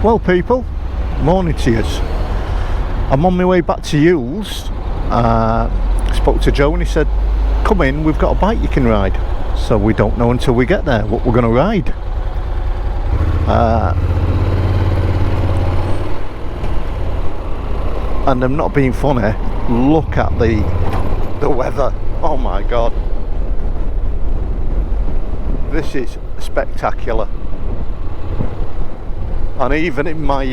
Well people, morning to yous. I'm on my way back to Yule's. Spoke to Joe and he said, come in, we've got a bike you can ride. So we don't know until we get there what we're going to ride. And I'm not being funny, look at the weather. Oh my god. This is spectacular. And even in my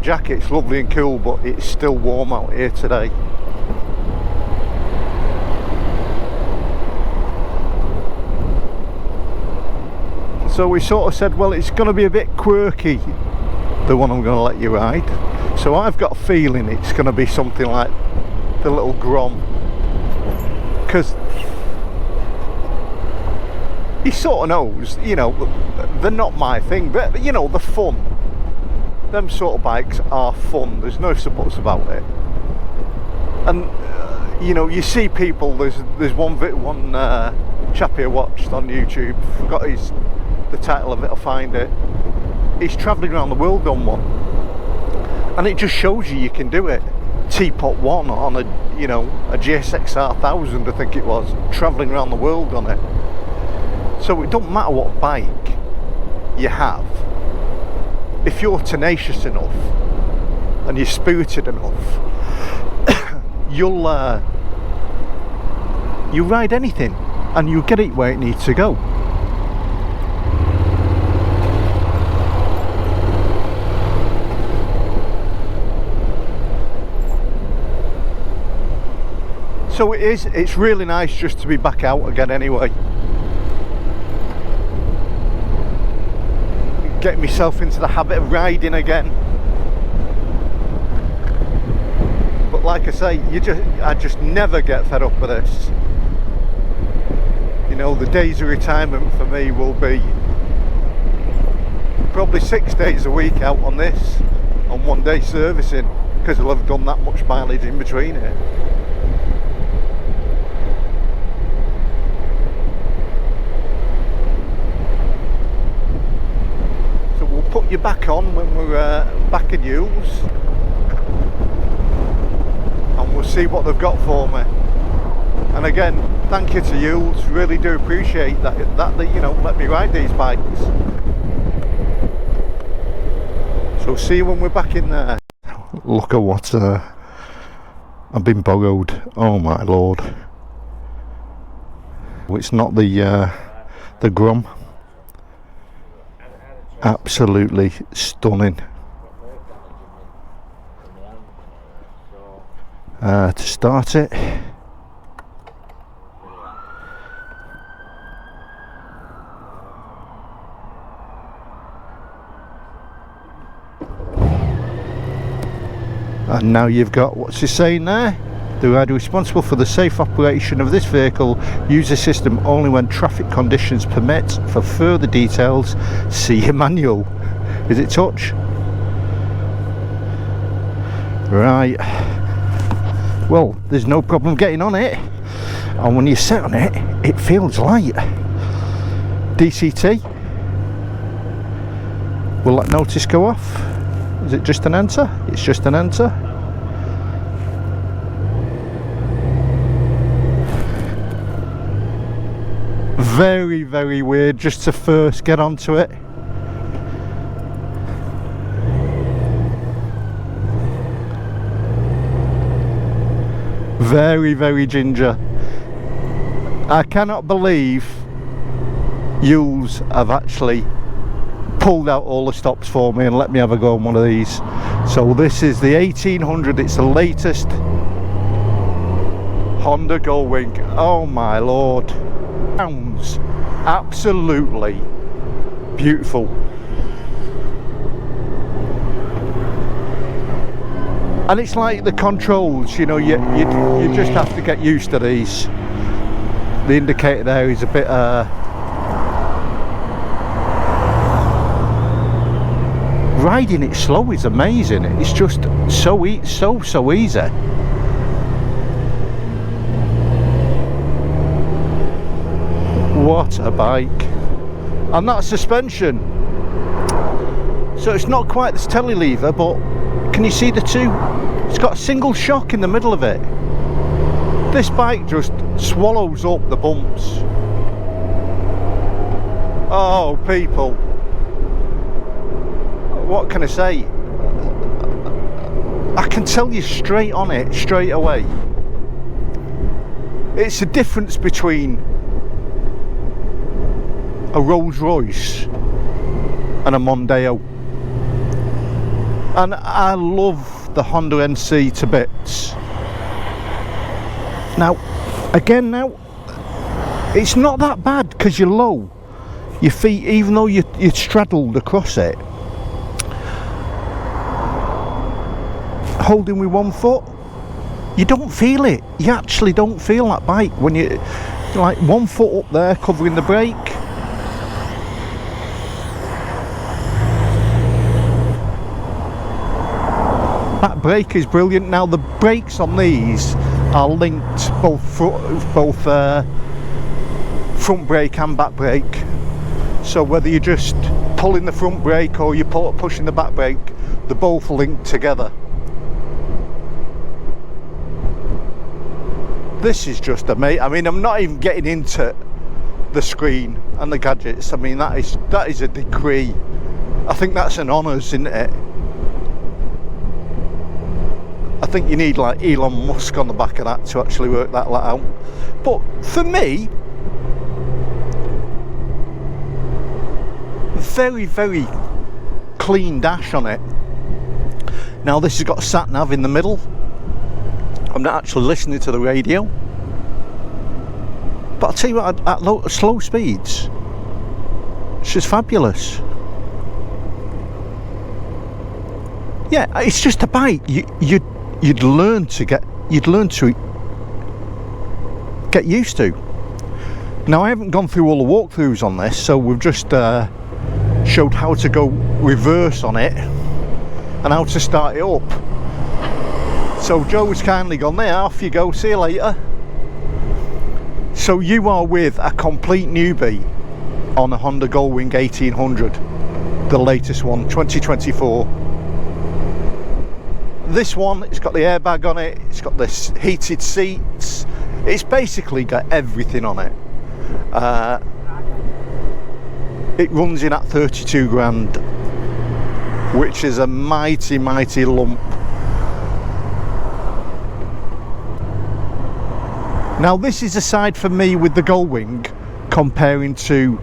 jacket, it's lovely and cool, but it's still warm out here today. So we sort of said, well, it's going to be a bit quirky, the one I'm going to let you ride. So I've got a feeling it's going to be something like the little Grom, because he sort of knows, you know, they're not my thing, but you know, they're fun. Them sort of bikes are fun, there's no ifs or buts about it. And you know, you see people, there's one chap here watched on YouTube, forgot the title of it, I'll find it. He's travelling around the world on one, and it just shows you can do it. Teapot one on a, you know, a GSXR 1000 I think it was, travelling around the world on it. So it don't matter what bike you have, if you're tenacious enough and you're spirited enough, you'll ride anything and you'll get it where it needs to go. So it's really nice just to be back out again anyway. Getting myself into the habit of riding again. But like I say, I just never get fed up with this. You know, the days of retirement for me will be probably 6 days a week out on this, on 1 day servicing, because I'll have done that much mileage in between it. Put you back on when we're back in Yule's, and we'll see what they've got for me. And again, thank you to Yule's, really do appreciate that you know, let me ride these bikes. So see you when we're back in there. Look at what I've been borrowed. Oh my lord. It's not the Grom. Absolutely stunning. To start it, and now you've got, what's he saying there? The rider responsible for the safe operation of this vehicle use the system only when traffic conditions permit. For further details, see your manual. Is it touch? Right. Well, there's no problem getting on it, and when you sit on it, it feels light. DCT. Will that notice go off? Is it just an enter? It's just an enter. Very, very weird just to first get onto it. Very, very ginger. I cannot believe Yule's have actually pulled out all the stops for me and let me have a go on one of these. So this is the 1800, it's the latest Honda Goldwing. Oh my lord. Sounds absolutely beautiful. And it's like the controls, you know, you just have to get used to these. The indicator there is a bit riding it slow is amazing. It's just so easy. What a bike. And that suspension, So it's not quite this telly lever, but can you see the two? It's got a single shock in the middle of it. This bike just swallows up the bumps. Oh, people. What can I say? I can tell you straight on it, straight away. It's the difference between a Rolls Royce and a Mondeo. And I love the Honda NC to bits. Now, again, it's not that bad because you're low. Your feet, even though you're straddled across it, holding with one foot, you don't feel it. You actually don't feel that bike when you're like one foot up there covering the brake. That brake is brilliant. Now the brakes on these are linked, both front brake and back brake. So whether you're just pulling the front brake or you're pushing the back brake, they're both linked together. This is just amazing. I mean, I'm not even getting into the screen and the gadgets. I mean, that is a degree. I think that's an honours, isn't it? I think you need like Elon Musk on the back of that to actually work that out. But for me, very, very clean dash on it. Now this has got a sat nav in the middle. I'm not actually listening to the radio, but I'll tell you what, at slow speeds, it's just fabulous. Yeah, it's just a bike you'd learn to get used to. Now I haven't gone through all the walkthroughs on this, so we've just showed how to go reverse on it and how to start it up. So Joe's kindly gone, there, off you go, see you later. So you are with a complete newbie on a Honda Goldwing 1800, the latest one, 2024. This one, it's got the airbag on it, it's got this heated seats, it's basically got everything on it. It runs in at 32 grand, which is a mighty, mighty lump. Now this is aside for me with the Goldwing, comparing to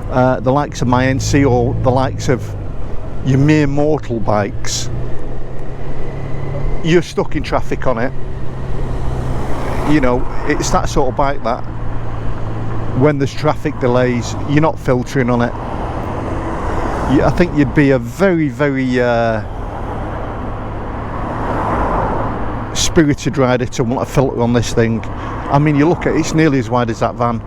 the likes of my NC or the likes of your mere mortal bikes. You're stuck in traffic on it. You know, it's that sort of bike that when there's traffic delays, you're not filtering on it. I think you'd be a very, very spirited rider to want a filter on this thing. I mean, you look at it, it's nearly as wide as that van.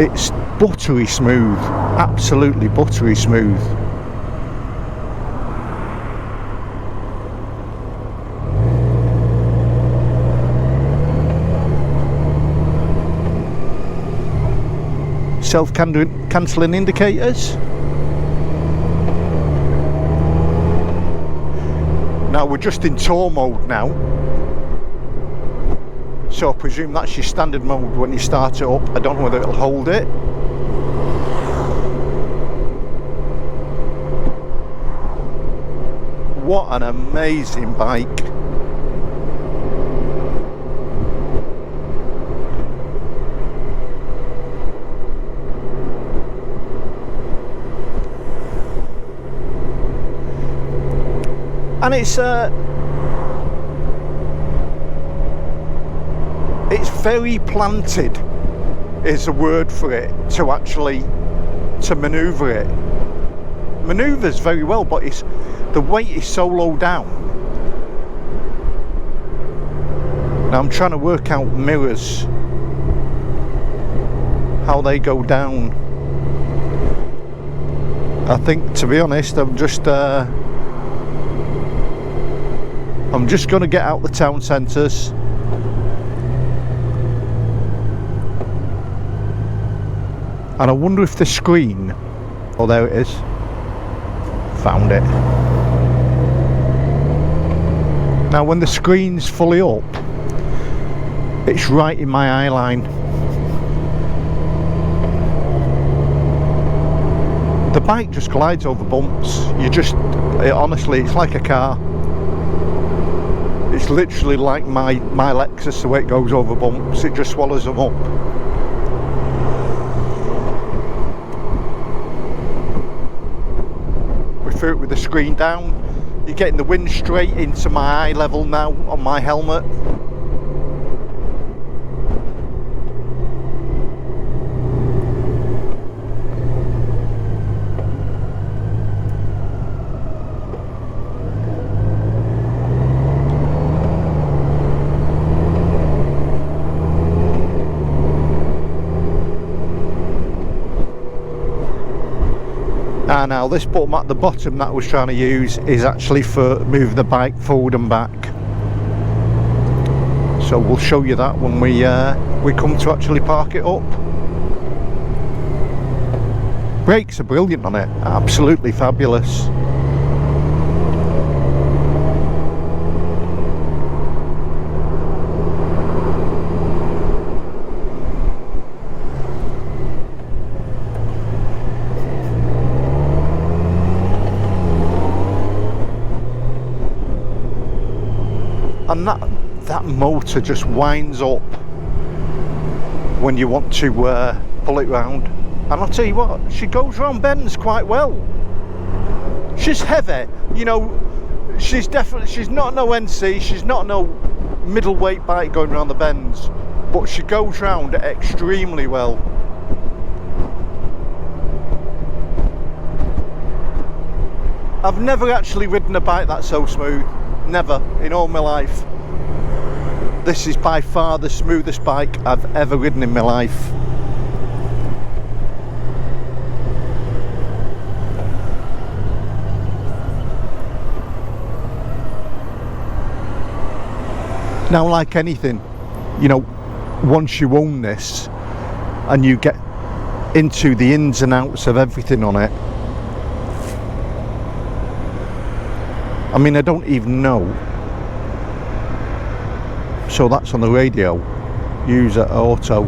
It's buttery smooth, absolutely buttery smooth. Self-cancelling indicators. Now we're just in tour mode now, so I presume that's your standard mode when you start it up. I don't know whether it'll hold it. What an amazing bike. And it's very planted is the word for it, to actually manoeuvre it. Manoeuvres very well, but the weight is so low down. Now I'm trying to work out mirrors, how they go down. I think, to be honest, I'm just going to get out the town centres. And I wonder if the screen, oh there it is, found it. Now when the screen's fully up, it's right in my eye line. The bike just glides over bumps. Honestly, it's like a car. It's literally like my Lexus, the way it goes over bumps. It just swallows them up. We threw it with the screen down. You're getting the wind straight into my eye level now on my helmet. Now this button at the bottom that I was trying to use is actually for moving the bike forward and back. So we'll show you that when we come to actually park it up. Brakes are brilliant on it, absolutely fabulous. And that motor just winds up when you want to pull it round. And I'll tell you what, she goes round bends quite well. She's heavy, you know. She's not no NC, she's not no middleweight bike going round the bends, but she goes round extremely well. I've never actually ridden a bike that's so smooth. Never in all my life. This is by far the smoothest bike I've ever ridden in my life. Now, like anything, you know, once you own this and you get into the ins and outs of everything on it, I mean, I don't even know. So that's on the radio. User auto.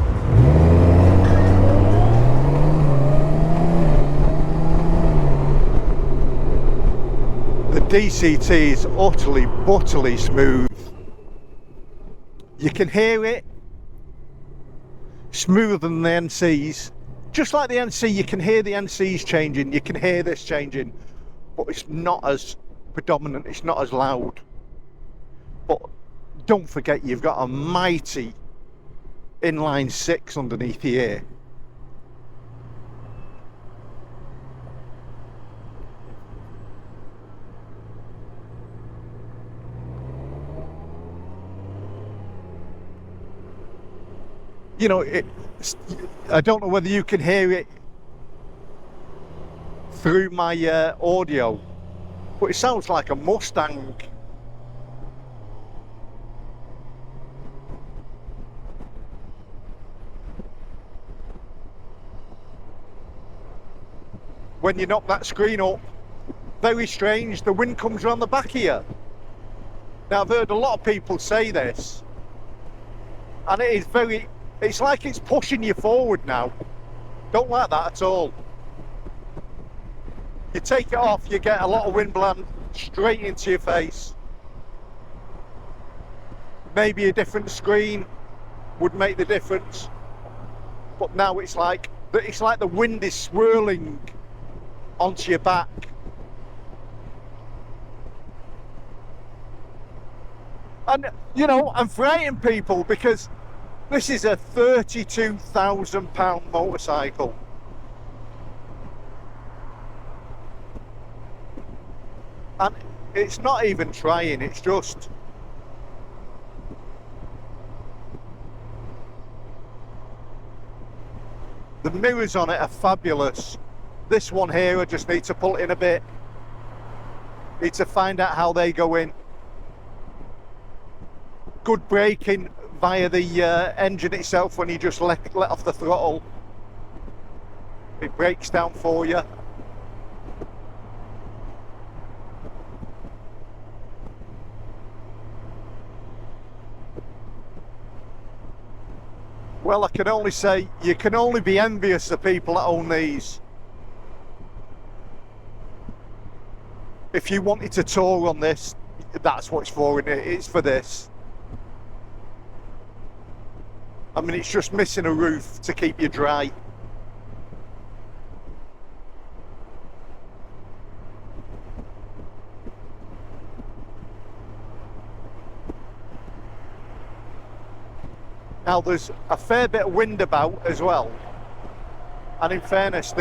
The DCT is utterly, butterly smooth. You can hear it. Smoother than the NCs. Just like the NC, you can hear the NCs changing. You can hear this changing. But it's not as predominant, it's not as loud. But don't forget, you've got a mighty inline 6 underneath here. You know, I don't know whether you can hear it through my audio, but it sounds like a Mustang. When you knock that screen up, very strange, the wind comes around the back of you. Now, I've heard a lot of people say this, and it is very, it's like it's pushing you forward now. Don't like that at all. You take it off, you get a lot of wind blowing straight into your face. Maybe a different screen would make the difference, but now it's like the wind is swirling onto your back. And you know, I'm frightening people because this is a £32,000 motorcycle. And it's not even trying, it's just the mirrors on it are fabulous. This one here, I just need to pull it in a bit. Need to find out how they go in. Good braking via the engine itself when you just let off the throttle. It breaks down for you. Well, I can only say you can only be envious of people that own these. If you wanted to tour on this, that's what it's for, isn't it? It's for this. I mean, it's just missing a roof to keep you dry. Now there's a fair bit of wind about as well, and in fairness,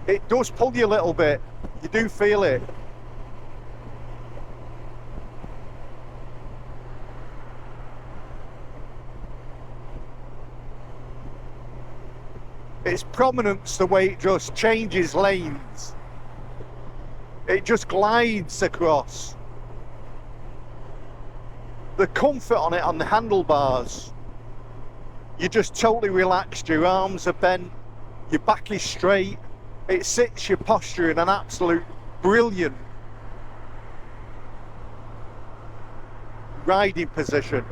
it does pull you a little bit. You do feel it. Its prominence, the way it just changes lanes, it just glides across. The comfort on it, on the handlebars, you're just totally relaxed. Your arms are bent, your back is straight. It sits your posture in an absolute brilliant riding position.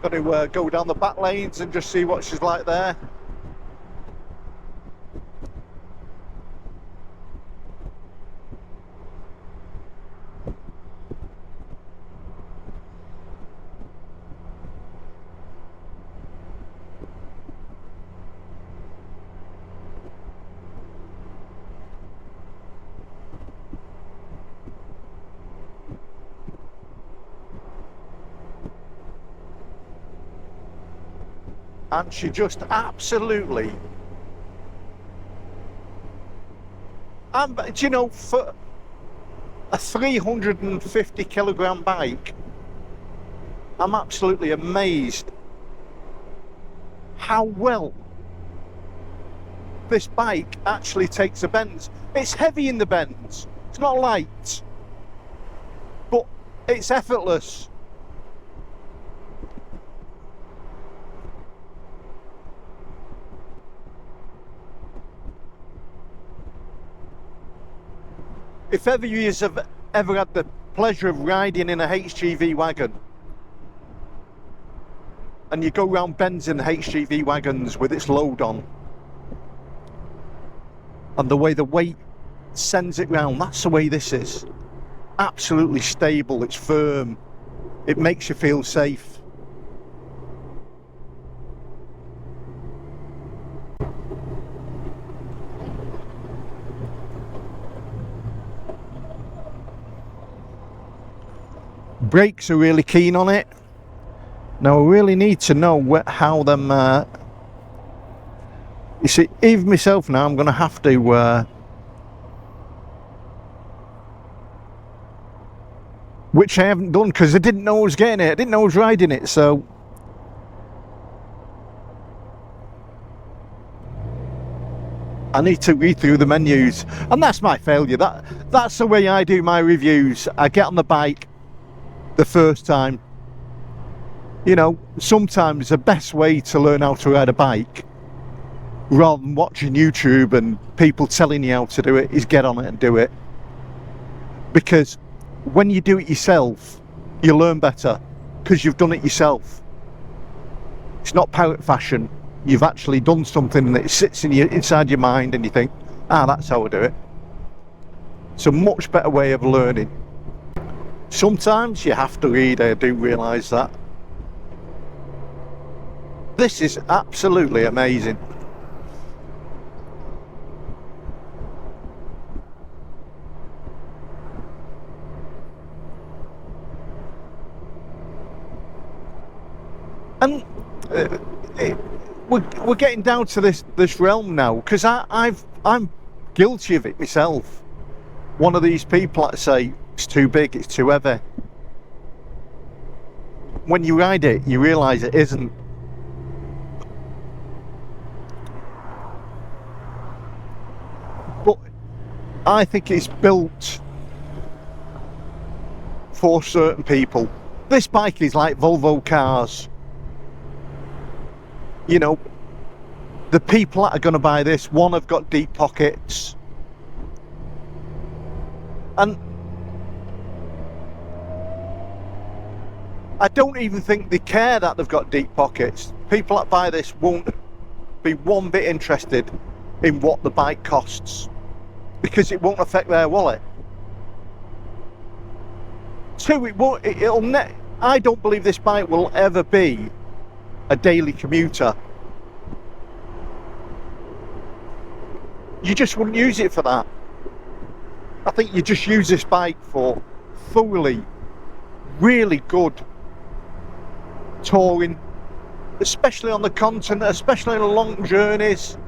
I'm going to go down the back lanes and just see what she's like there. And she just absolutely, do you know, for a 350 kilogram bike, I'm absolutely amazed how well this bike actually takes a bends. It's heavy in the bends, it's not light, but it's effortless. If ever you have ever had the pleasure of riding in a HGV wagon, and you go round bends in the HGV wagons with its load on, and the way the weight sends it round, that's the way this is. Absolutely stable, it's firm, it makes you feel safe. Brakes are really keen on it. Now I really need to know how them you see, even myself now, I'm going to have to which I haven't done because I didn't know I was getting it. I didn't know I was riding it, so I need to read through the menus, and that's my failure. That's the way I do my reviews. I get on the bike the first time. You know, sometimes the best way to learn how to ride a bike, rather than watching YouTube and people telling you how to do it, is get on it and do it. Because when you do it yourself, you learn better because you've done it yourself. It's not parrot fashion. You've actually done something that sits inside your mind and you think, that's how I do it. It's a much better way of learning. Sometimes you have to read, I do realise that. This is absolutely amazing. And we're getting down to this realm now, because I'm guilty of it myself. One of these people that say it's too big, it's too heavy. When you ride it, you realise it isn't. I think it's built for certain people. This bike is like Volvo cars. You know, the people that are going to buy this, one, have got deep pockets, and I don't even think they care that they've got deep pockets. People that buy this won't be one bit interested in what the bike costs, because it won't affect their wallet. Two, I don't believe this bike will ever be a daily commuter. You just wouldn't use it for that. I think you just use this bike for thoroughly, really good touring, especially on the continent, especially on long journeys.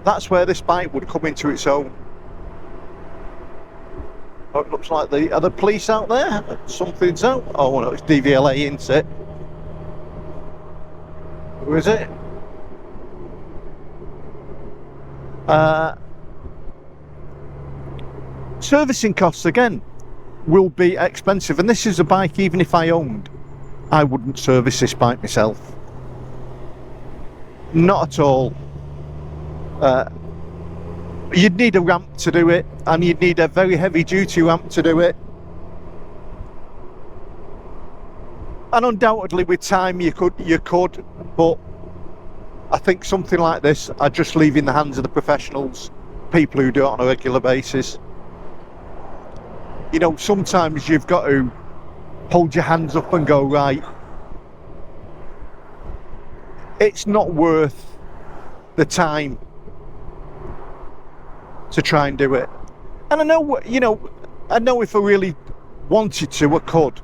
That's where this bike would come into its own. Oh, it looks like are the police out there? Something's out. Oh no, it's DVLA, isn't it? Who is it? Servicing costs again will be expensive, and this is a bike, even if I owned, I wouldn't service this bike myself. Not at all. You'd need a ramp to do it, and you'd need a very heavy duty ramp to do it. And undoubtedly with time you could, but I think something like this I just leave in the hands of the professionals, people who do it on a regular basis. You know, sometimes you've got to hold your hands up and go, right, it's not worth the time to try and do it. And I know, you know, I know if I really wanted to, I could.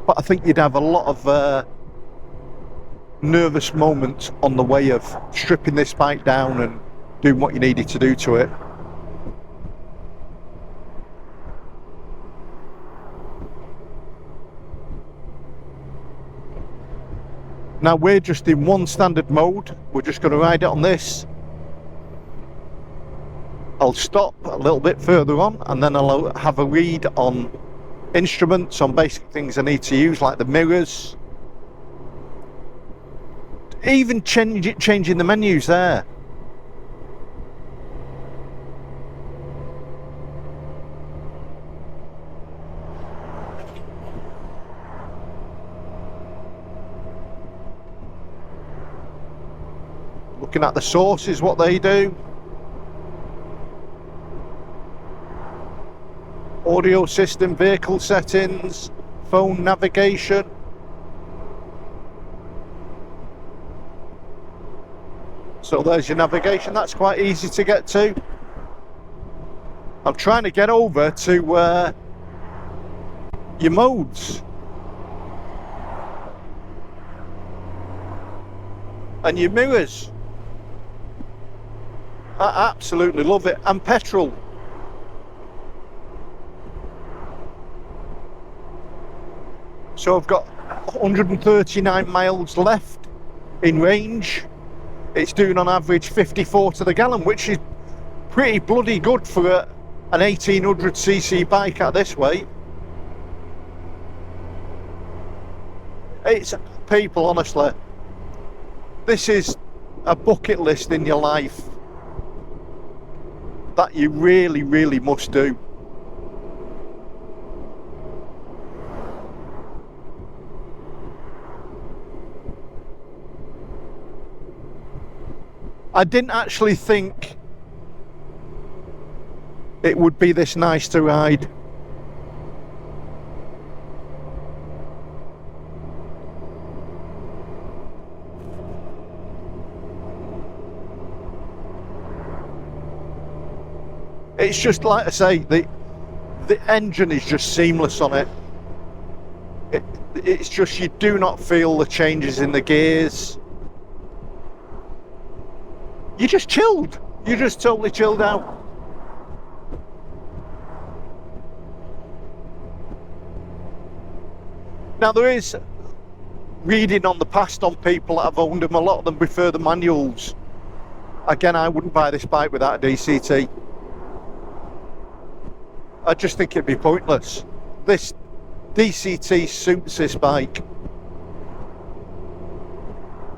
But I think you'd have a lot of nervous moments on the way of stripping this bike down and doing what you needed to do to it. Now we're just in one standard mode. We're just going to ride it on this. I'll stop a little bit further on, and then I'll have a read on instruments, on basic things I need to use, like the mirrors. Even changing the menus there. Looking at the sources, what they do. Audio system, vehicle settings, phone navigation. So there's your navigation. That's quite easy to get to. I'm trying to get over to your modes. And your mirrors. I absolutely love it. And petrol. So I've got 139 miles left in range. It's doing on average 54 to the gallon, which is pretty bloody good for an 1800cc bike at this weight. It's, people, honestly, this is a bucket list in your life that you really, really must do. I didn't actually think it would be this nice to ride. It's just like I say, the engine is just seamless on it. It's just, you do not feel the changes in the gears. You're just chilled. You're just totally chilled out. Now there is reading on the past on people that have owned them. A lot of them prefer the manuals. Again, I wouldn't buy this bike without a DCT. I just think it'd be pointless. This DCT suits this bike.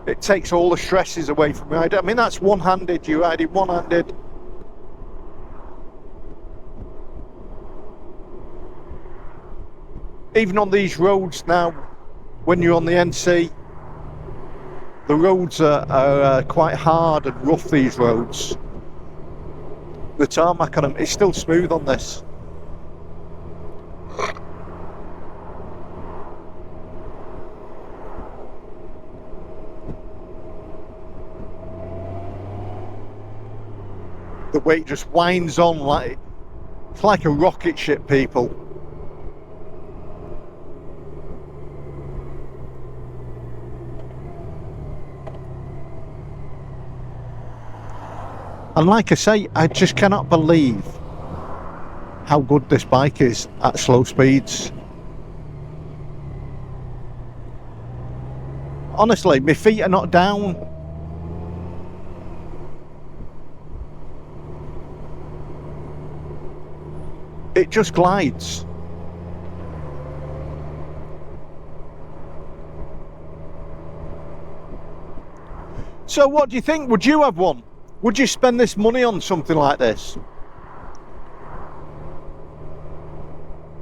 It takes all the stresses away from riding. I mean, that's one-handed, you ride it one-handed. Even on these roads now, when you're on the NC, the roads are quite hard and rough, these roads. The tarmac on them, it's still smooth on this. The weight just winds on like, it's like a rocket ship, people. And like I say, I just cannot believe how good this bike is at slow speeds. Honestly, my feet are not down. It just glides. So what do you think? Would you have one? Would you spend this money on something like this?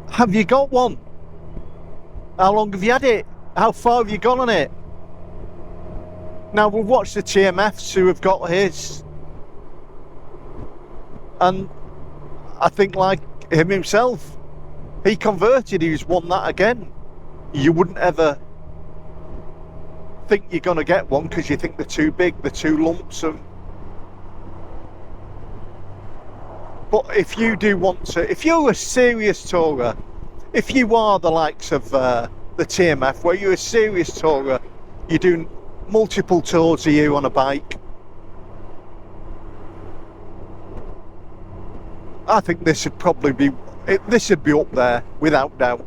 Have you got one? How long have you had it? How far have you gone on it? Now, we've watched the TMFs who have got his, and I think like him himself, he converted, he's won that again. You wouldn't ever think you're going to get one because you think they're too big, they're too lumsome. But if you do want to, if you're a serious tourer, if you are the likes of the TMF, where you're a serious tourer, you're doing multiple tours of you on a bike, I think this would probably be, this would be up there without doubt.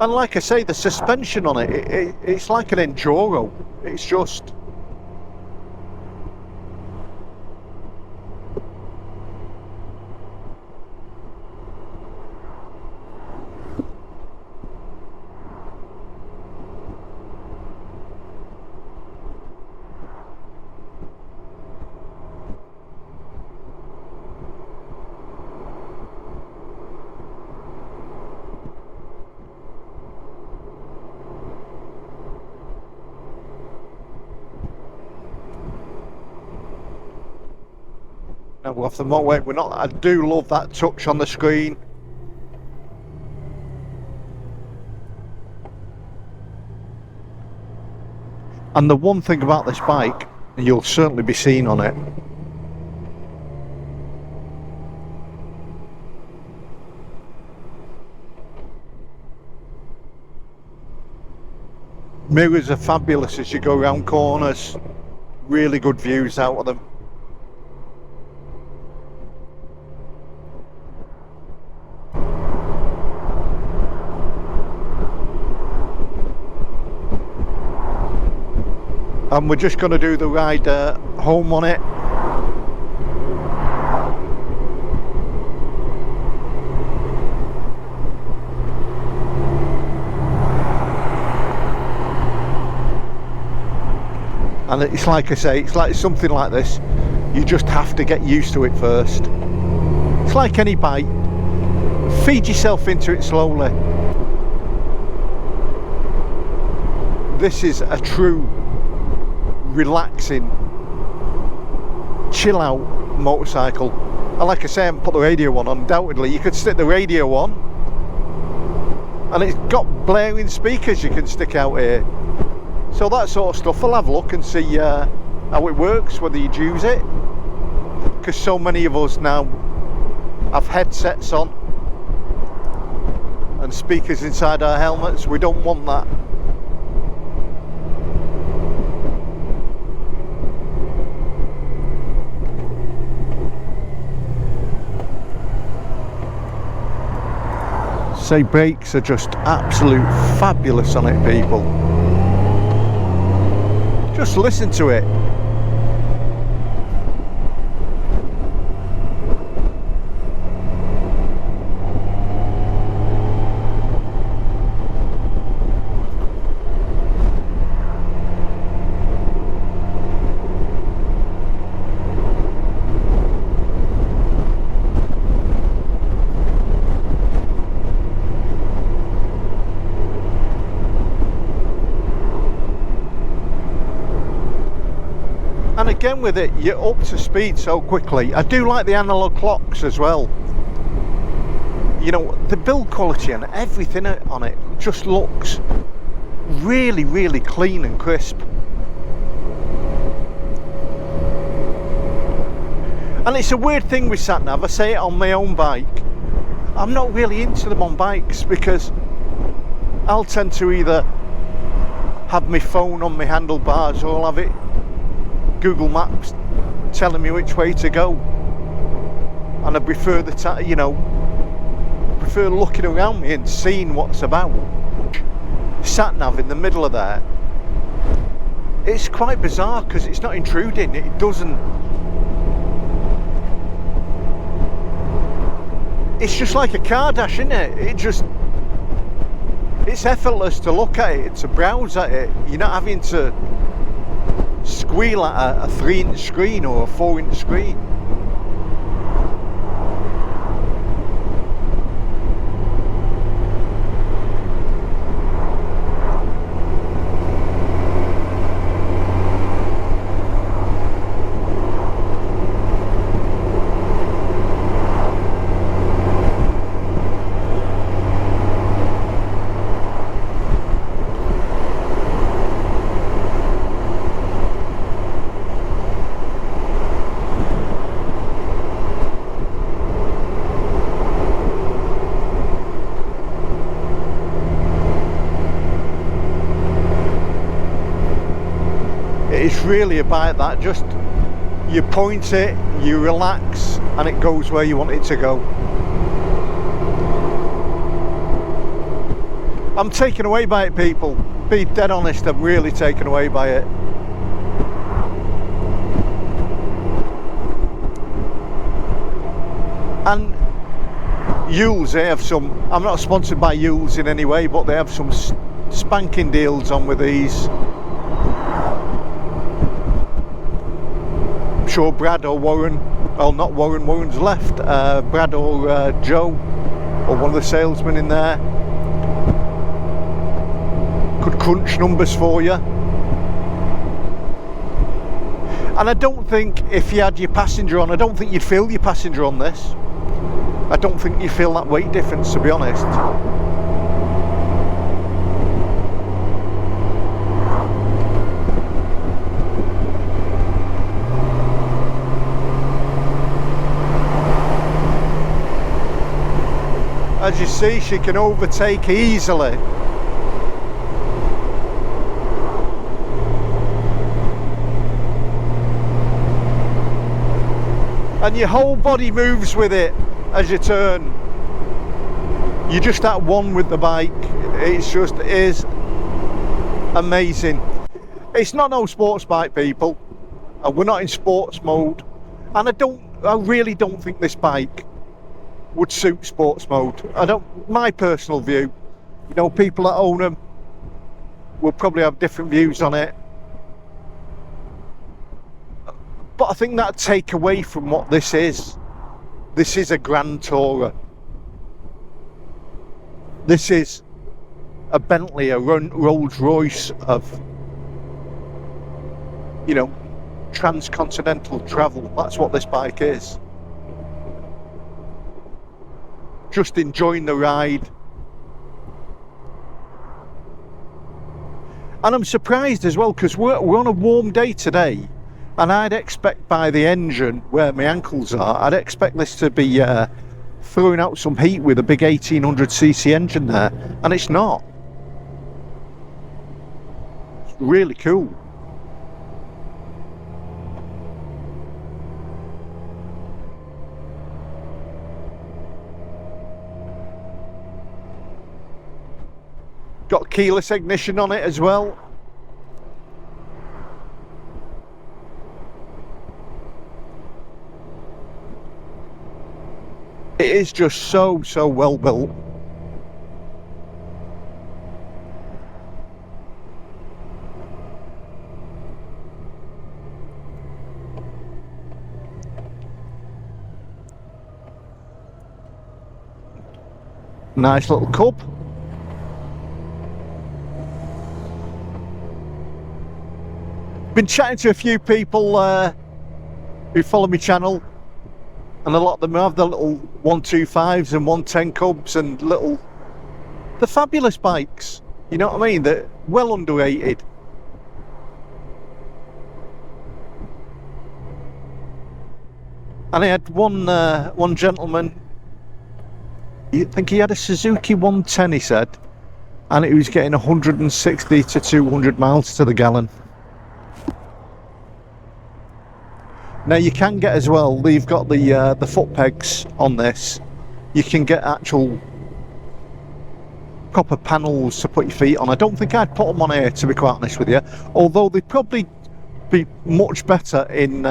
And like I say, the suspension on it, it's like an enduro. It's just, now we're off the motorway. We're not, I do love that touch on the screen. And the one thing about this bike, you'll certainly be seeing on it, mirrors are fabulous as you go around corners. Really good views out of them. And we're just going to do the ride home on it. And it's like I say, it's like something like this, you just have to get used to it first. It's like any bike, feed yourself into it slowly. This is a true relaxing, chill out motorcycle. And like I say, I haven't put the radio on. Undoubtedly you could stick the radio on, and it's got blaring speakers you can stick out here. So that sort of stuff, I'll have a look and see how it works, whether you'd use it, because so many of us now have headsets on and speakers inside our helmets. We don't want that. Say, brakes are just absolute fabulous on it, people. Just listen to it. And again with it, you're up to speed so quickly. I do like the analog clocks as well. You know, the build quality and everything on it just looks really, really clean and crisp. And it's a weird thing with sat-nav. I say it on my own bike. I'm not really into them on bikes because I'll tend to either have my phone on my handlebars or I'll have it Google Maps telling me which way to go, and I prefer prefer looking around me and seeing what's about. Sat nav in the middle of there, it's quite bizarre because it's not intruding. It doesn't. It's just like a car dash, isn't it? It's effortless to look at it, to browse at it. You're not having to squeal at a 3-inch screen or a 4-inch screen. It's really about that, just you point it, you relax, and it goes where you want it to go. I'm taken away by it, people. Be dead honest, I'm really taken away by it. And Yules, they have some, I'm not sponsored by Yules in any way, but they have some spanking deals on with these. I'm sure Brad or Warren, well not Warren, Warren's left, Brad or Joe or one of the salesmen in there could crunch numbers for you. And I don't think if you had your passenger on, I don't think you'd feel your passenger on this. I don't think you feel that weight difference, to be honest. As you see, she can overtake easily. And your whole body moves with it as you turn. You're just at one with the bike. It's just is amazing. It's not no sports bike, people. We're not in sports mode. And I really don't think this bike would suit sports mode. My personal view, you know, people that own them will probably have different views on it, but I think that'd take away from what this is. This is a Grand Tourer. This is a Bentley, a Rolls Royce of, you know, transcontinental travel. That's what this bike is. Just enjoying the ride. And I'm surprised as well, because we're on a warm day today, and I'd expect by the engine where my ankles are, I'd expect this to be throwing out some heat with a big 1800cc engine there, and it's not. It's really cool. Got keyless ignition on it as well. It is just so well built. Nice little cub. Been chatting to a few people who follow my channel, and a lot of them have the little 125s and 110 cubs and they're fabulous bikes, you know what I mean? They're well underrated. And I had one gentleman, I think he had a Suzuki 110, he said, and it was getting 160 to 200 miles to the gallon. Now you can get as well, you've got the foot pegs on this. You can get actual proper panels to put your feet on. I don't think I'd put them on here, to be quite honest with you, although they'd probably be much better in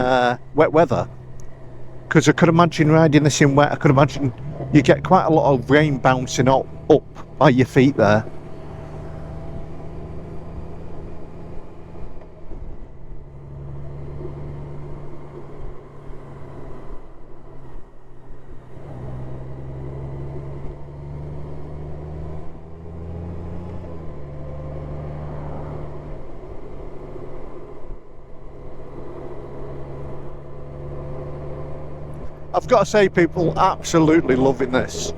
wet weather, because I could imagine riding this in wet. I could imagine you get quite a lot of rain bouncing up by your feet there. I've got to say, people absolutely loving this.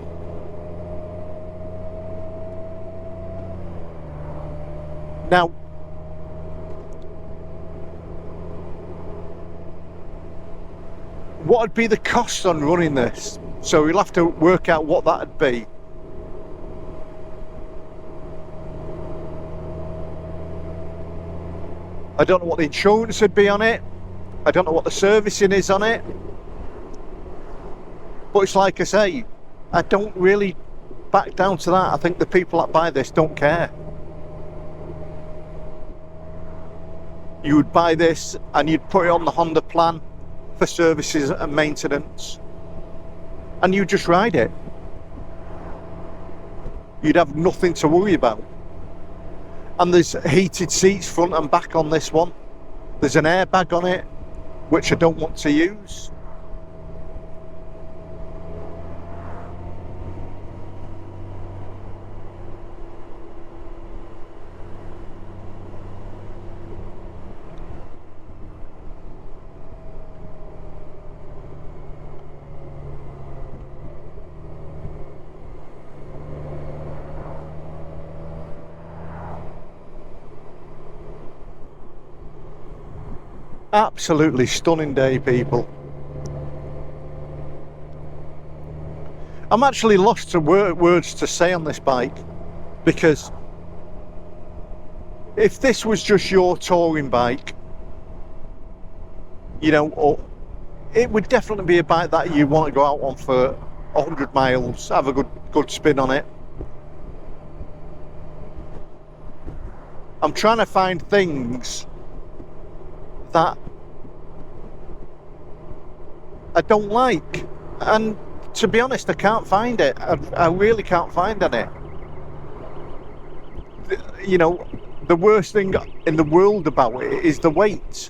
Now, what would be the cost on running this? So we'll have to work out what that would be. I don't know what the insurance would be on it. I don't know what the servicing is on it. But it's like I say, I don't really back down to that. I think the people that buy this don't care. You would buy this and you'd put it on the Honda plan for services and maintenance, and you just ride it. You'd have nothing to worry about. And there's heated seats front and back on this one. There's an airbag on it, which I don't want to use. Absolutely stunning day, people. I'm actually lost to words to say on this bike, because if this was just your touring bike, you know, it would definitely be a bike that you want to go out on for 100 miles, have a good spin on it. I'm trying to find things that I don't like, and to be honest, I can't find it. I really can't find any. You know, the worst thing in the world about it is the weight,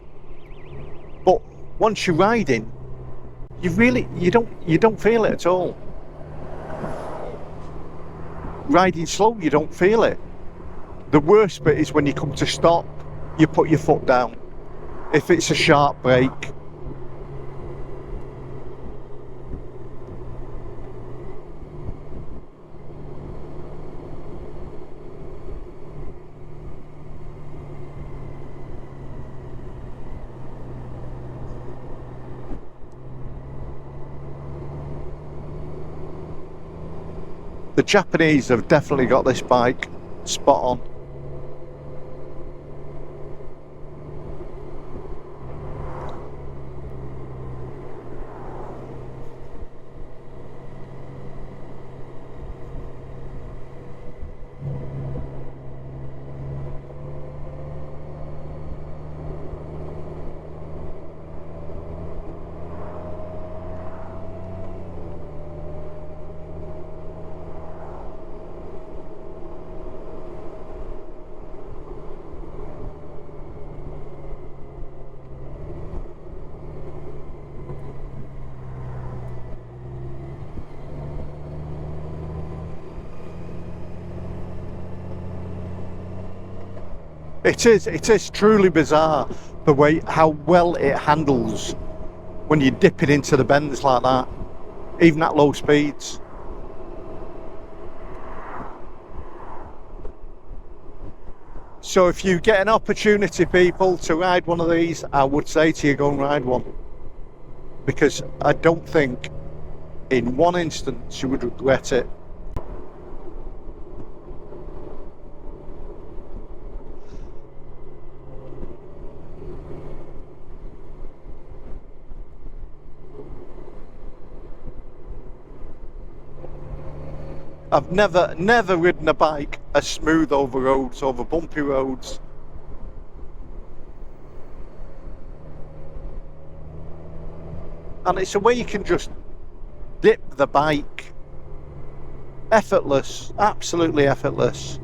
but once you're riding, you don't feel it at all. Riding slow, you don't feel it. The worst bit is when you come to stop, you put your foot down. If it's a sharp break. The Japanese have definitely got this bike spot on. It is truly bizarre the way how well it handles when you dip it into the bends like that, even at low speeds. So if you get an opportunity, people, to ride one of these, I would say to you, go and ride one, because I don't think in one instance you would regret it. I've never ridden a bike as smooth over roads, over bumpy roads. And it's a way you can just dip the bike. Effortless, absolutely effortless.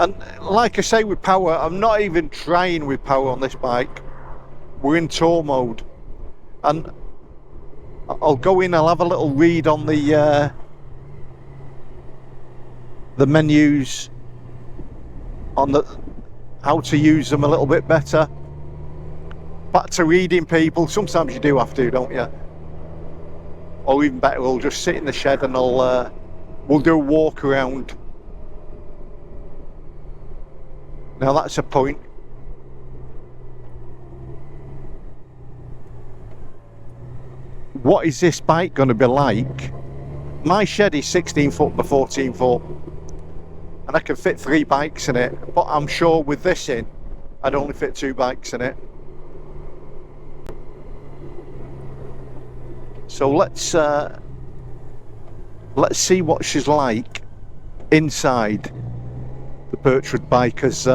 And like I say with power, I'm not even trying with power on this bike. We're in tour mode. And I'll go in, I'll have a little read on the menus, on how to use them a little bit better. Back to reading, people. Sometimes you do have to, don't you? Or even better, we'll just sit in the shed and we'll do a walk around. Now that's a point. What is this bike going to be like? My shed is 16 foot by 14 foot and I can fit 3 bikes in it, but I'm sure with this in I'd only fit 2 bikes in it. So let's see what she's like inside the Birchwood Bikers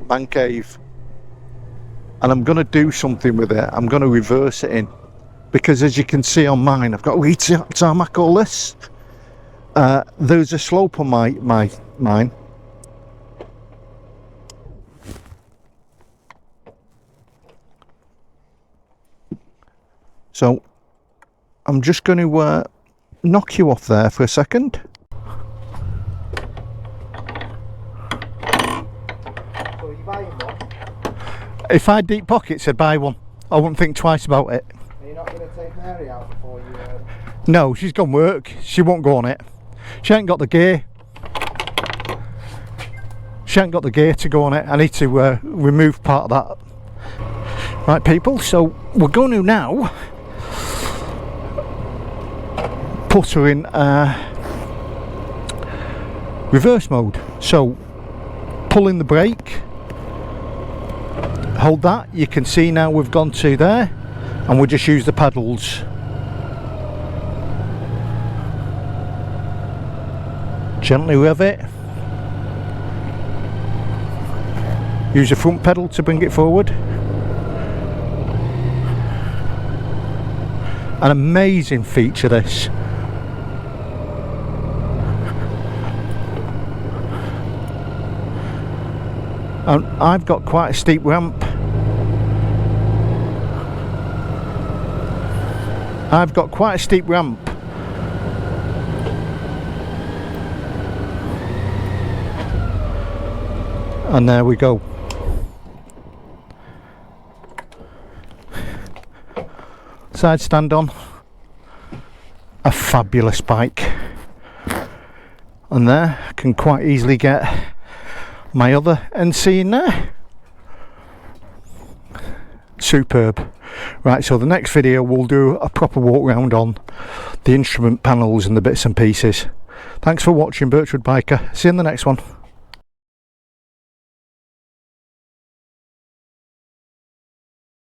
man cave. And I'm going to do something with it. I'm going to reverse it in, because as you can see on mine, I've got tarmac all this. There's a slope on mine. So I'm just going to knock you off there for a second. If I had deep pockets, I'd buy one. I wouldn't think twice about it. Are you not going to take Mary out before you... No, she's gone work. She won't go on it. She ain't got the gear. She ain't got the gear to go on it. I need to remove part of that. Right, people, so we're going to now put her in reverse mode. So, pulling the brake. Hold that, you can see now we've gone to there, and we'll just use the pedals. Gently rev it. Use the front pedal to bring it forward. An amazing feature, this. And I've got quite a steep ramp. And there we go. Side stand on. A fabulous bike. And there, I can quite easily get my other NC in there. Superb. Right, so the next video we'll do a proper walk round on the instrument panels and the bits and pieces. Thanks for watching, Birchwood Biker. See you in the next one.